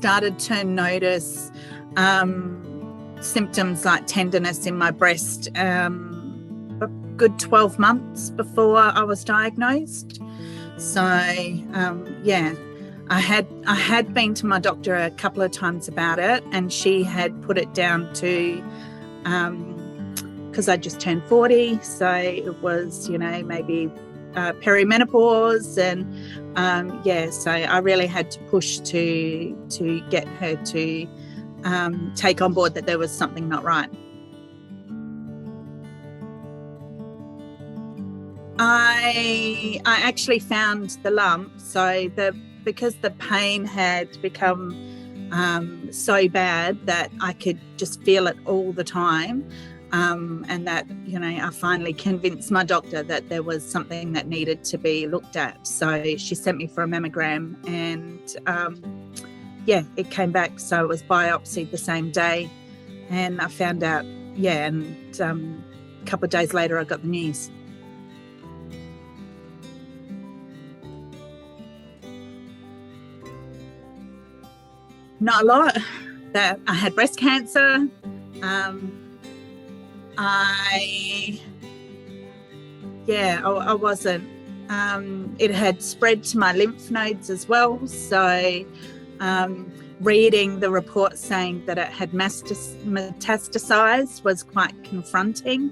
started to notice symptoms like tenderness in my breast a good 12 months before I was diagnosed. So, I had been to my doctor a couple of times about it, and she had put it down to because I just turned 40, so it was, maybe perimenopause, and so I really had to push to get her to take on board that there was something not right. I actually found the lump, because the pain had become so bad that I could just feel it all the time, and that, I finally convinced my doctor that there was something that needed to be looked at. So she sent me for a mammogram, and it came back. So it was biopsied the same day, and I found out, and a couple of days later I got the news. Not a lot. That I had breast cancer. I wasn't. It had spread to my lymph nodes as well. So reading the report saying that it had metastasized was quite confronting.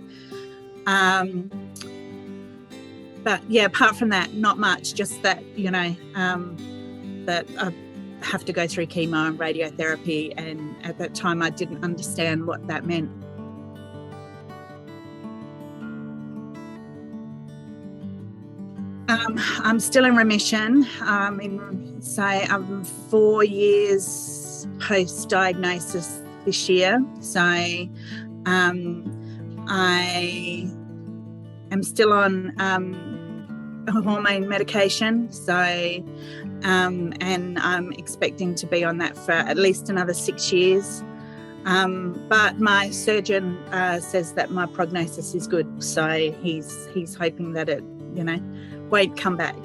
But apart from that, not much. Just that, that I have to go through chemo and radiotherapy, and at that time I didn't understand what that meant. I'm still in remission. I'm 4 years post-diagnosis this year. So I am still on hormone medication. So and I'm expecting to be on that for at least another 6 years. But my surgeon says that my prognosis is good. So he's hoping that it, won't come back.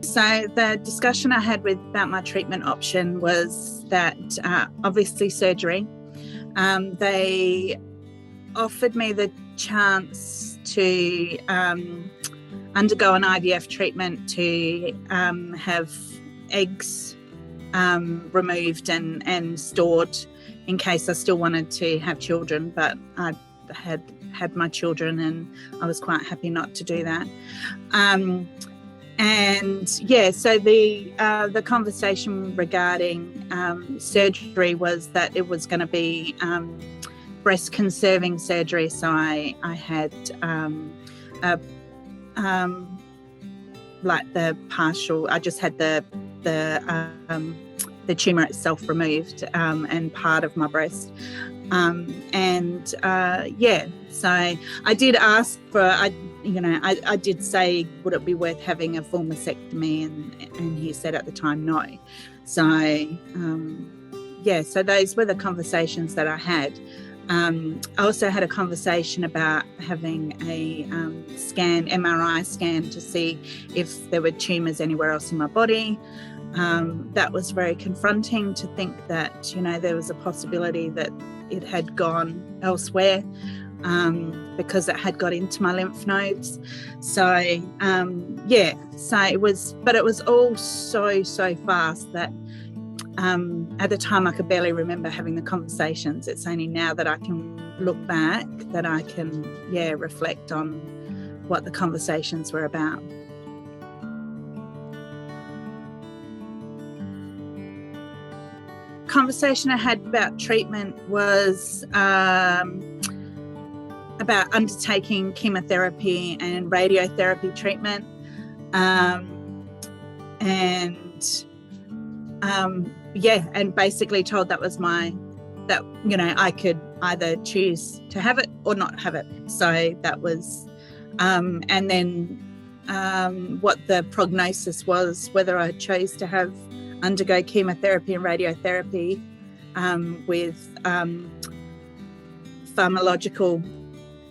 So the discussion I had about my treatment option was that obviously surgery. They offered me the chance to undergo an IVF treatment to have eggs removed and stored in case I still wanted to have children, but I had my children and I was quite happy not to do that. So the conversation regarding surgery was that it was going to be breast conserving surgery. So I had I just had the tumour itself removed and part of my breast. So I did ask for, I did say, would it be worth having a full mastectomy? And he said at the time, no. So, so those were the conversations that I had. I also had a conversation about having a MRI scan to see if there were tumours anywhere else in my body. That was very confronting to think that, there was a possibility that it had gone elsewhere because it had got into my lymph nodes. So, so it was all so fast that at the time I could barely remember having the conversations. It's only now that I can look back that I can, reflect on what the conversations were about. Conversation I had about treatment was about undertaking chemotherapy and radiotherapy treatment, and basically told that was I could either choose to have it or not have it. So that was, and then what the prognosis was, whether I chose to undergo chemotherapy and radiotherapy with pharmacological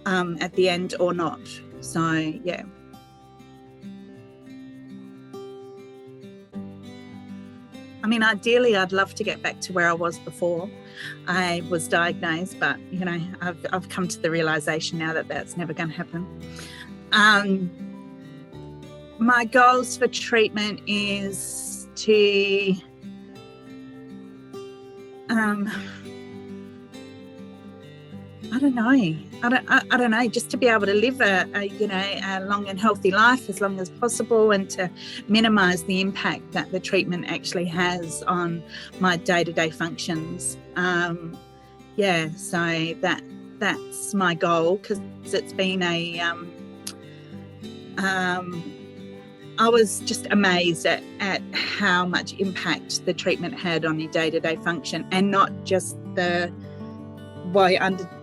at the end or not. So, yeah. I mean, ideally, I'd love to get back to where I was before I was diagnosed, but, you know, I've come to the realisation now that that's never going to happen. My goals for treatment is to I don't know, just to be able to live a long and healthy life as long as possible, and to minimise the impact that the treatment actually has on my day-to-day functions. So that's my goal, because it's been I was just amazed at how much impact the treatment had on your day-to-day function, and not just by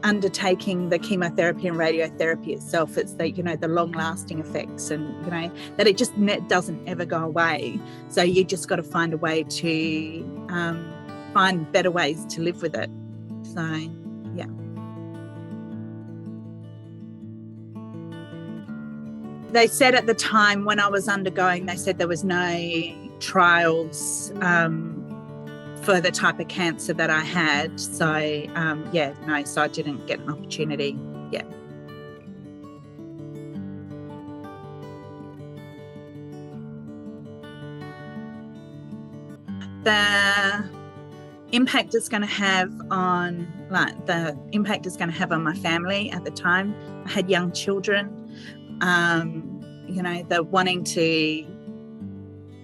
undertaking the chemotherapy and radiotherapy itself. It's the long-lasting effects, and that it just doesn't ever go away. So you just got to find a way to find better ways to live with it. So, yeah. They said at the time when I was undergoing, they said there was no trials for the type of cancer that I had. So, so I didn't get an opportunity. Yeah. The impact it's going to have on my family at the time. I had young children. They're wanting to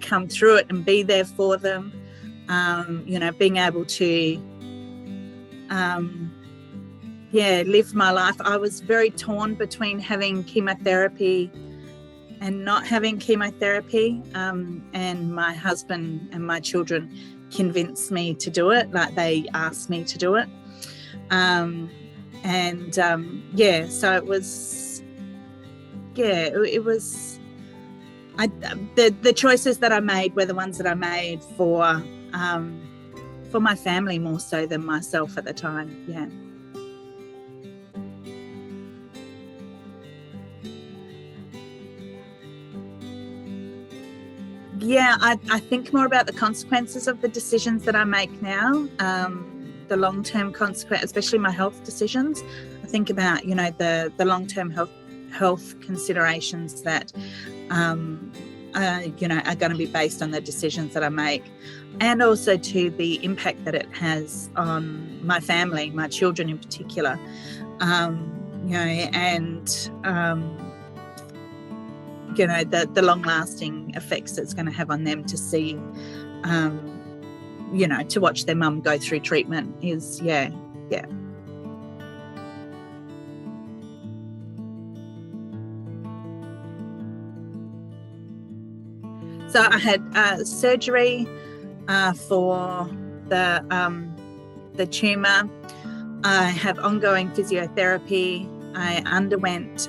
come through it and be there for them. Being able to live my life. I was very torn between having chemotherapy and not having chemotherapy, and my husband and my children convinced me to do it. Like, they asked me to do it, so it was the choices that I made were the ones that I made for my family more so than myself at the time. Yeah. Yeah, I think more about the consequences of the decisions that I make now, the long-term consequence, especially my health decisions. I think about, the long-term health considerations that are going to be based on the decisions that I make, and also to the impact that it has on my family, my children in particular, the long-lasting effects it's going to have on them to see, to watch their mum go through treatment is, yeah. So I had surgery for the tumour. I have ongoing physiotherapy. I underwent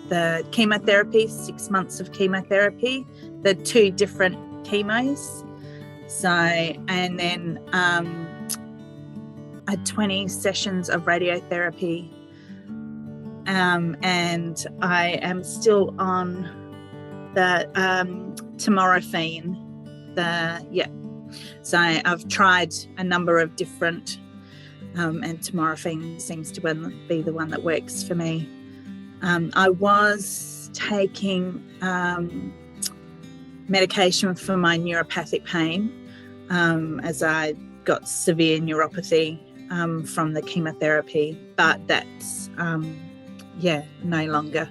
the chemotherapy, 6 months of chemotherapy, the 2 different chemos. So, and then I had 20 sessions of radiotherapy, and I am still on the tamoxifen. So I've tried a number of different, and tamoxifen seems to be the one that works for me. I was taking medication for my neuropathic pain, as I got severe neuropathy from the chemotherapy, but that's no longer.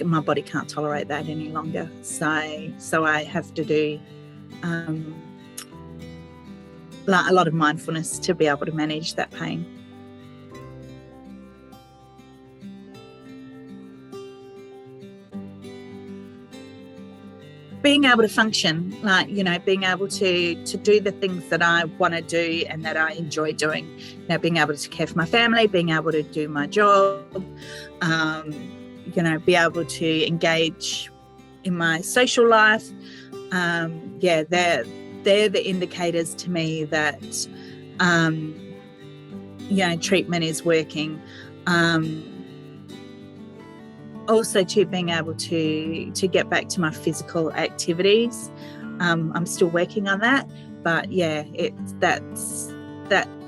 My body can't tolerate that any longer, so I have to do a lot of mindfulness to be able to manage that pain. Being able to function, being able to do the things that I want to do and that I enjoy doing. Being able to care for my family, being able to do my job, be able to engage in my social life. They're the indicators to me that treatment is working. also to being able to get back to my physical activities. I'm still working on that, but yeah, that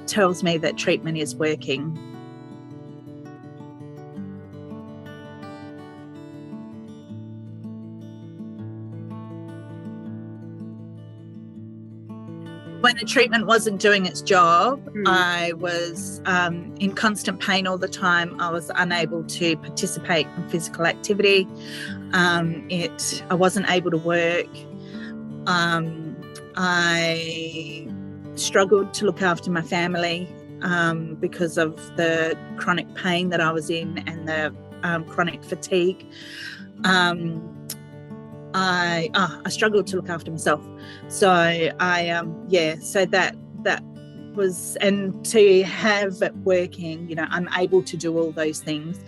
tells me that treatment is working. When the treatment wasn't doing its job, I was in constant pain all the time. I was unable to participate in physical activity. I wasn't able to work. I struggled to look after my family because of the chronic pain that I was in and the chronic fatigue. I struggled to look after myself. So so that was, and to have it working, I'm able to do all those things,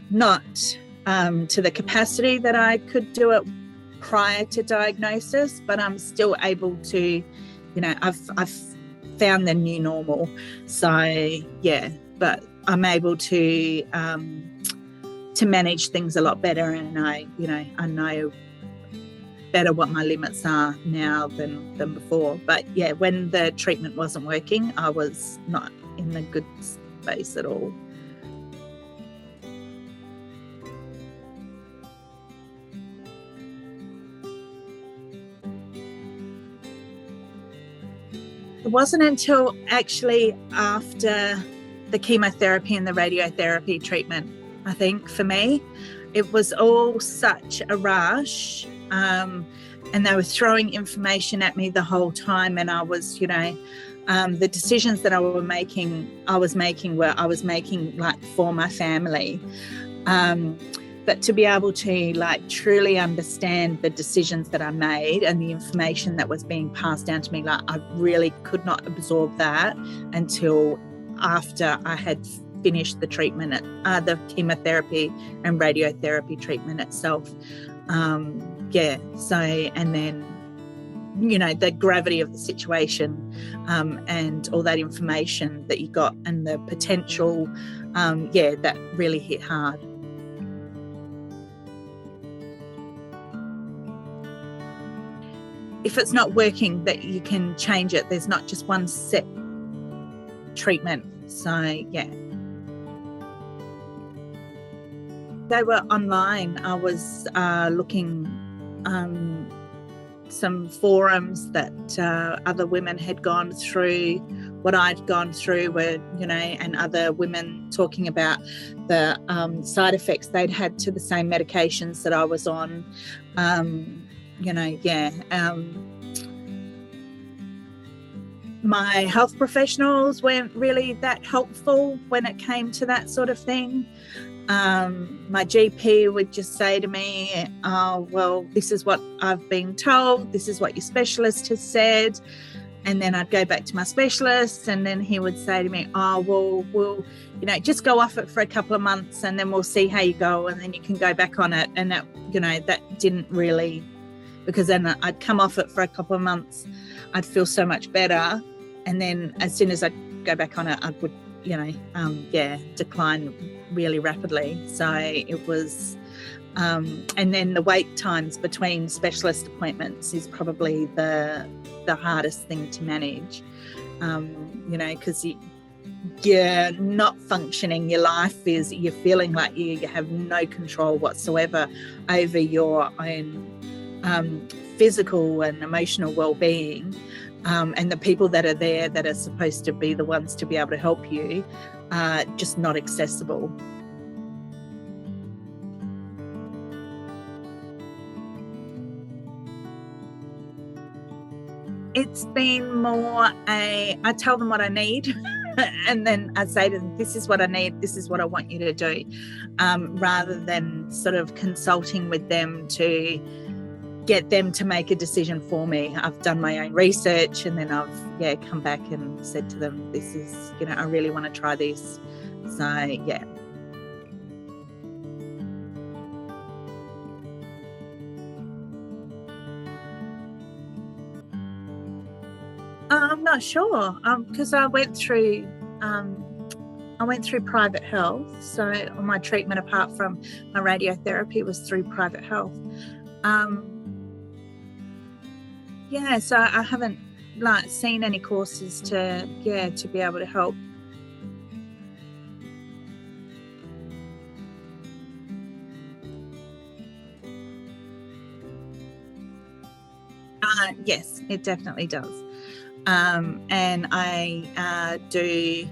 not to the capacity that I could do it prior to diagnosis, but I'm still able to, I've found the new normal. So yeah, but I'm able to manage things a lot better, and I know better what my limits are now than before. But yeah, when the treatment wasn't working, I was not in a good space at all. It wasn't until actually after the chemotherapy and the radiotherapy treatment, I think, for me. It was all such a rush. And they were throwing information at me the whole time, and I was, the decisions that I was making like for my family. But to be able to like truly understand the decisions that I made and the information that was being passed down to me, like I really could not absorb that until after I had finished the treatment, the chemotherapy and radiotherapy treatment itself. So, and then, the gravity of the situation and all that information that you got and the potential, that really hit hard. If it's not working, that you can change it. There's not just one set treatment. So, yeah. They were online. I was looking some forums that other women had gone through what I'd gone through, and other women talking about the side effects they'd had to the same medications that I was on. My health professionals weren't really that helpful when it came to that sort of thing. My GP would just say to me, oh, well, this is what I've been told, this is what your specialist has said. And then I'd go back to my specialist, and then he would say to me, oh, well, we'll, just go off it for a couple of months and then we'll see how you go, and then you can go back on it. And that, that didn't really, because then I'd come off it for a couple of months, I'd feel so much better. And then as soon as I'd go back on it, I would, decline really rapidly. So it was, and then the wait times between specialist appointments is probably the hardest thing to manage, because you're not functioning. Your life you're feeling like you have no control whatsoever over your own physical and emotional well-being. And the people that are there that are supposed to be the ones to be able to help you are just not accessible. It's been more I tell them what I need and then I say to them, this is what I need, this is what I want you to do, rather than sort of consulting with them to get them to make a decision for me. I've done my own research, and then I've come back and said to them, this is, I really want to try this. So yeah. I'm not sure, because I went through I went through private health. So my treatment, apart from my radiotherapy, was through private health. So I haven't seen any courses to be able to help. Yes, it definitely does. And I do.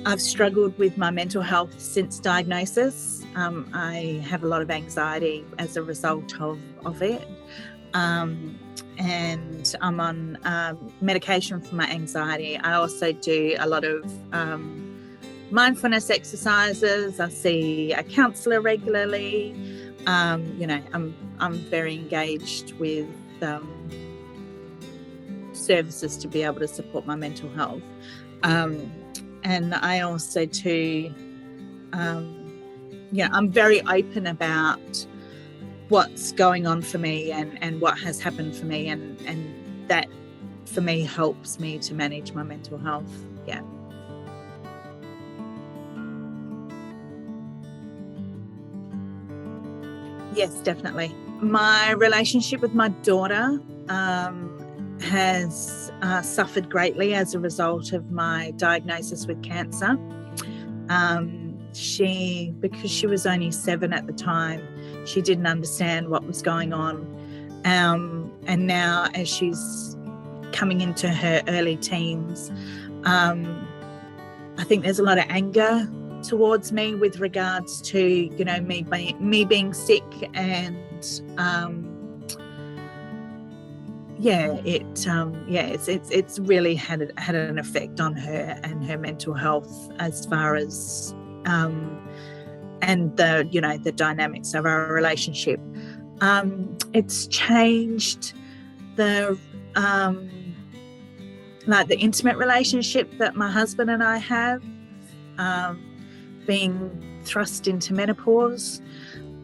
I've struggled with my mental health since diagnosis. I have a lot of anxiety as a result of it. And I'm on medication for my anxiety. I also do a lot of mindfulness exercises. I see a counsellor regularly. I'm very engaged with services to be able to support my mental health. And I also too, I'm very open about what's going on for me and what has happened for me, and that for me helps me to manage my mental health. Yeah. Yes, definitely. My relationship with my daughter has suffered greatly as a result of my diagnosis with cancer. Because she was only 7 at the time, she didn't understand what was going on. And now, as she's coming into her early teens, I think there's a lot of anger towards me with regards to, me being sick, and it's really had an effect on her and her mental health, as far as and the dynamics of our relationship. It's changed the the intimate relationship that my husband and I have. Being thrust into menopause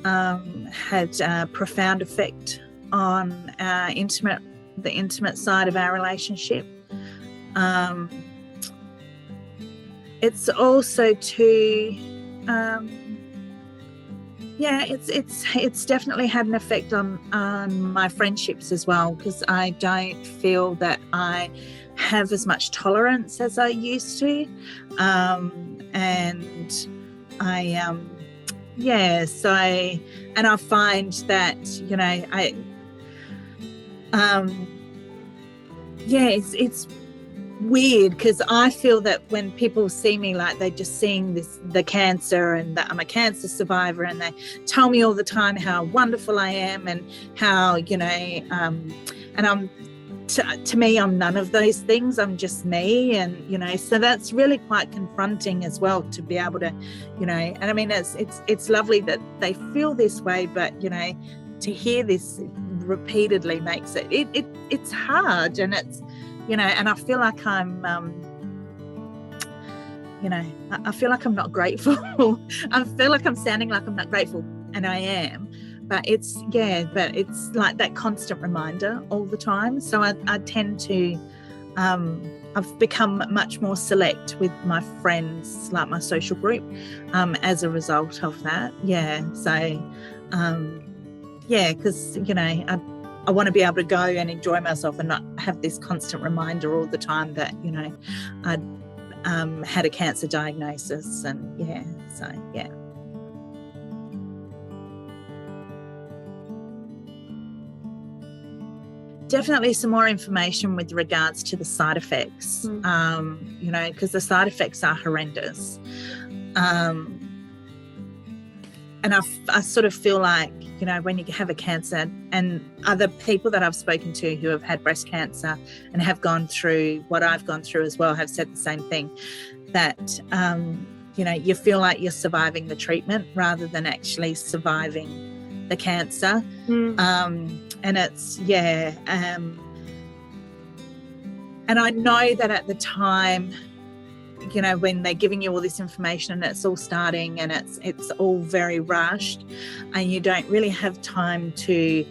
had a profound effect on the intimate side of our relationship. It's also it's definitely had an effect on my friendships as well, because I don't feel that I have as much tolerance as I used to, and I find that it's weird, because I feel that when people see me, they're just seeing the cancer, and that I'm a cancer survivor, and they tell me all the time how wonderful I am, and how and I'm to me, I'm none of those things. I'm just me, and so that's really quite confronting as well, to be able to and I mean, it's lovely that they feel this way, but to hear this repeatedly makes it's hard, and it's and I feel like I'm I feel like I'm not grateful. I feel like I'm sounding like I'm not grateful, and I am. But it's like that constant reminder all the time. So I tend to, I've become much more select with my friends, like my social group, as a result of that. Yeah. So, because, I want to be able to go and enjoy myself, and not have this constant reminder all the time that, I'd had a cancer diagnosis, and yeah. Definitely some more information with regards to the side effects, because the side effects are horrendous. And I sort of feel like, when you have a cancer, and other people that I've spoken to who have had breast cancer and have gone through what I've gone through as well, have said the same thing, that, you feel like you're surviving the treatment rather than actually surviving the cancer. And it's, and I know that at the time, when they're giving you all this information and it's all starting, and it's all very rushed, and you don't really have time to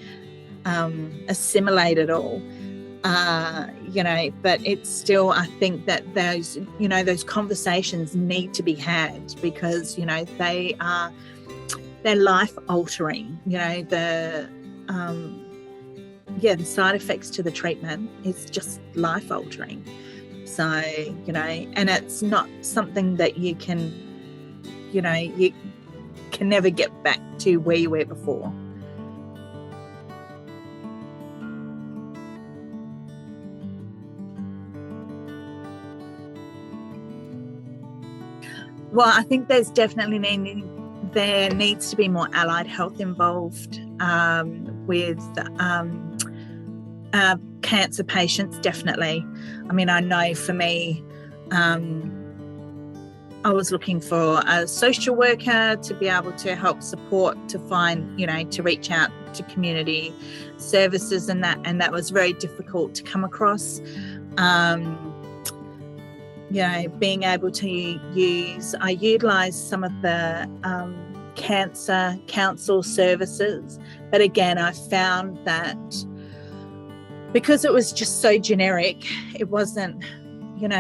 assimilate it all, but it's still, I think that those conversations need to be had, because, they're life altering. The side effects to the treatment is just life altering. So, and it's not something that you can never get back to where you were before. Well, I think there's definitely there needs to be more allied health involved with cancer patients, definitely. I mean, I know for me, I was looking for a social worker to be able to help support, to find, to reach out to community services, and that was very difficult to come across. Being able to utilize some of the cancer council services, but again, I found that because it was just so generic, it wasn't, and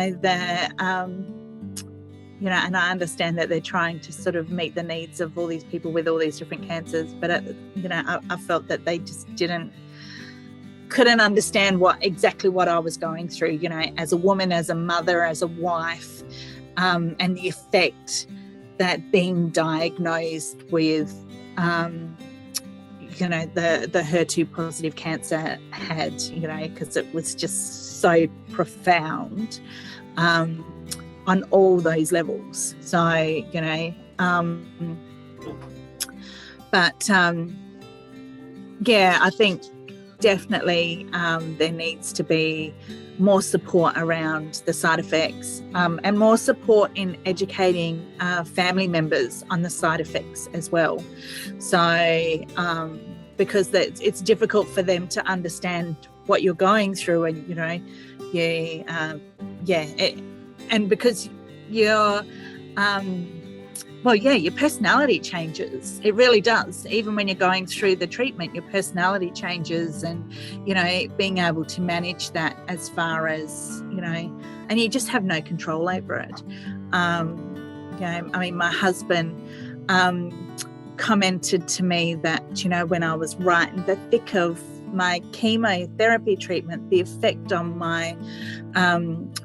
I understand that they're trying to sort of meet the needs of all these people with all these different cancers, but I felt that they just couldn't understand exactly what I was going through, as a woman, as a mother, as a wife, and the effect that being diagnosed with, the HER2 positive cancer had, because it was just so profound on all those levels. So, I think definitely there needs to be more support around the side effects, and more support in educating family members on the side effects as well. So because it's difficult for them to understand what you're going through, and and because you're your personality changes. It really does. Even when you're going through the treatment, your personality changes, and, being able to manage that as far as, and you just have no control over it. My husband commented to me that, when I was right in the thick of my chemotherapy treatment, the effect on my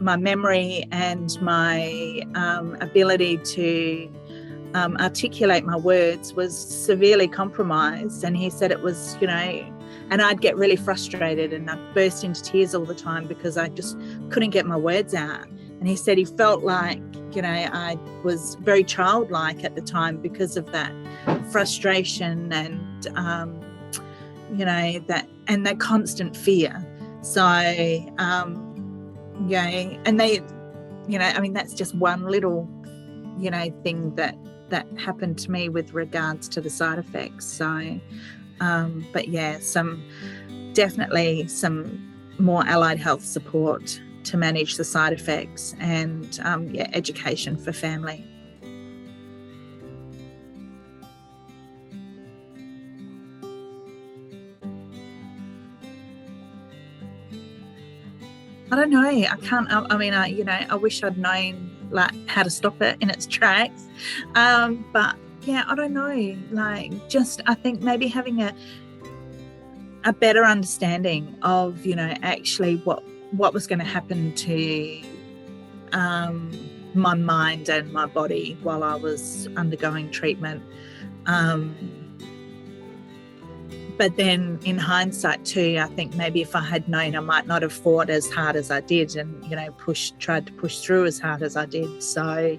memory and my ability to articulate my words was severely compromised. And he said it was, and I'd get really frustrated and I'd burst into tears all the time because I just couldn't get my words out. And he said he felt like, I was very childlike at the time because of that frustration and, that constant fear. So, and they, that's just one little, thing that happened to me with regards to the side effects. So, definitely some more allied health support to manage the side effects, and education for family. I don't know. I can't. I wish I'd known how to stop it in its tracks. But I don't know. I think maybe having a better understanding of, actually what was going to happen to my mind and my body while I was undergoing treatment. But then in hindsight too, I think maybe if I had known, I might not have fought as hard as I did, and, tried to push through as hard as I did. So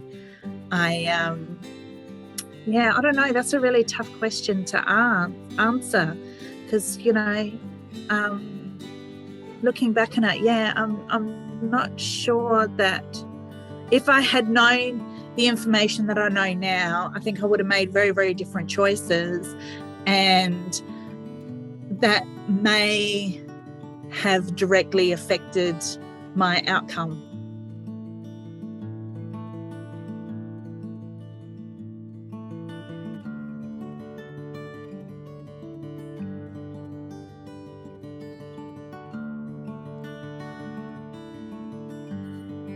I don't know. That's a really tough question to answer, because, looking back on it, I'm not sure that if I had known the information that I know now, I think I would have made very, very different choices, and that may have directly affected my outcome.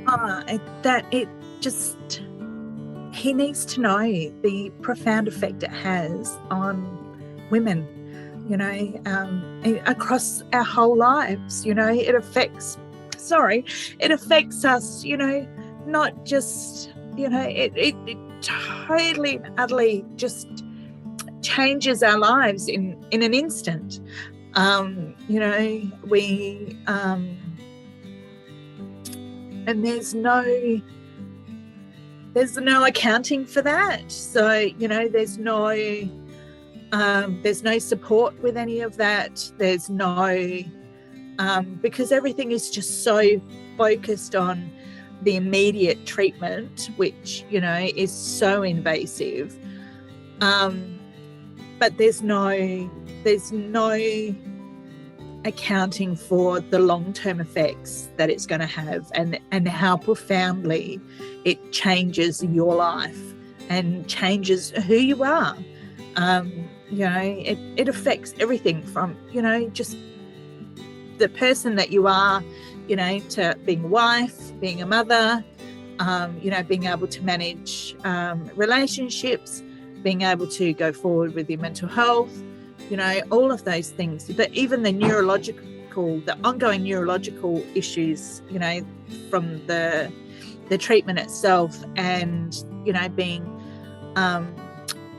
That it just, he needs to know the profound effect it has on women, across our whole lives. It affects us, not just, it totally and utterly just changes our lives in an instant. We and there's no accounting for that. So there's no support with any of that. There's no because everything is just so focused on the immediate treatment, which is so invasive. But there's no accounting for the long-term effects that it's going to have, and how profoundly it changes your life and changes who you are. It affects everything from just the person that you are, to being a wife, being a mother, being able to manage relationships, being able to go forward with your mental health, all of those things. But even the ongoing neurological issues, from the treatment itself, and being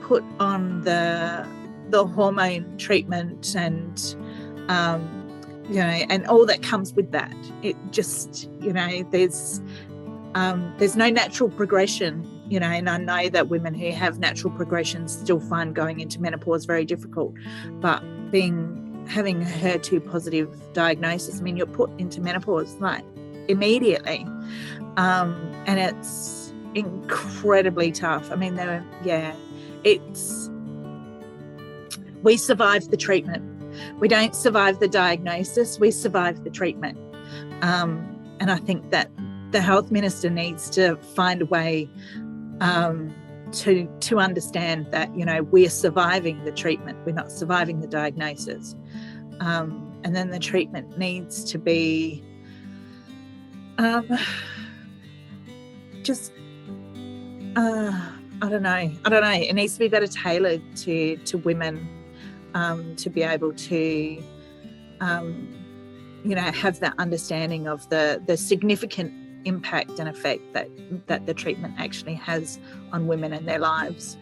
put on the hormone treatment, and and all that comes with that. It just, there's no natural progression, and I know that women who have natural progressions still find going into menopause very difficult. But having a HER2 positive diagnosis, you're put into menopause like immediately, and it's incredibly tough. We survive the treatment. We don't survive the diagnosis, we survive the treatment. And I think that the health minister needs to find a way to understand that, we're surviving the treatment, we're not surviving the diagnosis. And then the treatment needs to be I don't know. It needs to be better tailored to women, to be able to, have that understanding of the significant impact and effect that the treatment actually has on women and their lives.